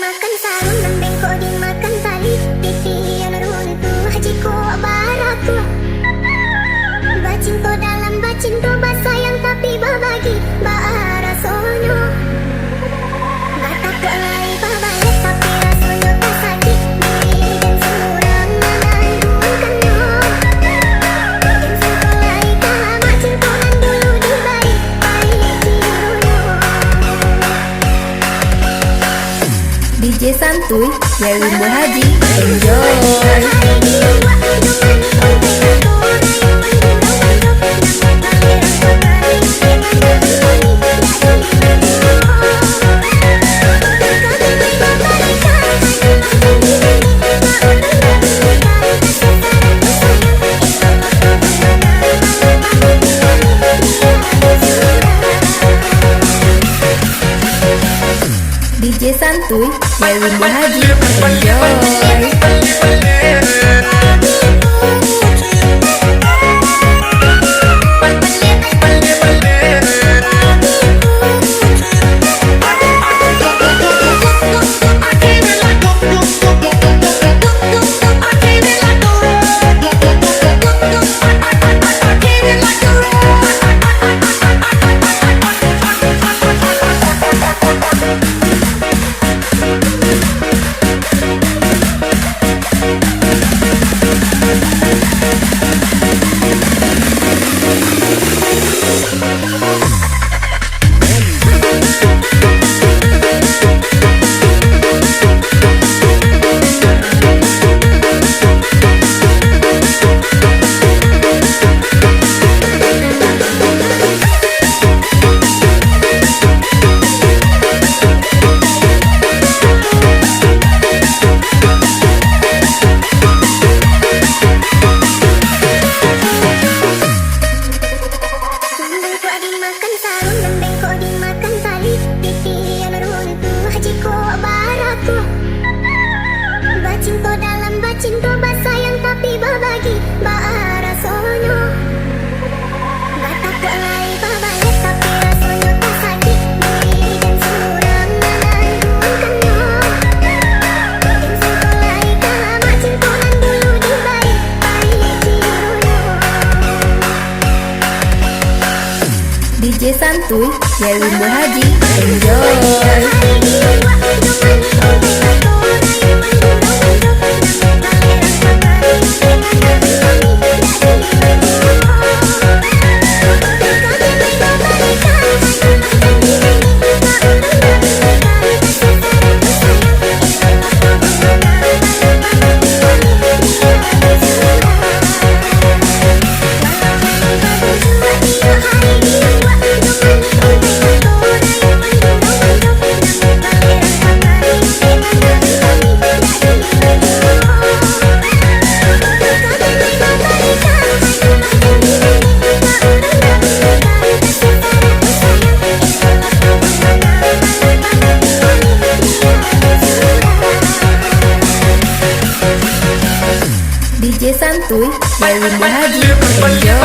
dimakan sarung, nang bengkok dimakan tali, pipi yang runtuh, hajiko baratu. Bacinto dalam bacinto, basayang tapi babagi, baara sonyo. Batak walai babalik tapi rasonyo tak sakit, dan surang menanggung kenyon. Yang sekolai tamat cintoan dulu dibalik, balik ciruyo. DJ Santuy dari Muhaji, enjoy. DJ Santuy dari Muhaji, enjoy. Dimakan sarung, nang bengkok dimakan tali, pipi yang runtuh, hajiko baratu. Bacinto dalam bacinto, basayang tapi babagi, baara sonyo. Batak walai babalik tapi rasonyo tak sakit, dan surang menanggung kenyon. Yang sekolai tamat cintoan dulu dibalik, balik ciruyo. DJ Santuy dari Muhaji, enjoy. DJ Santuy dari Muhaji, enjoy.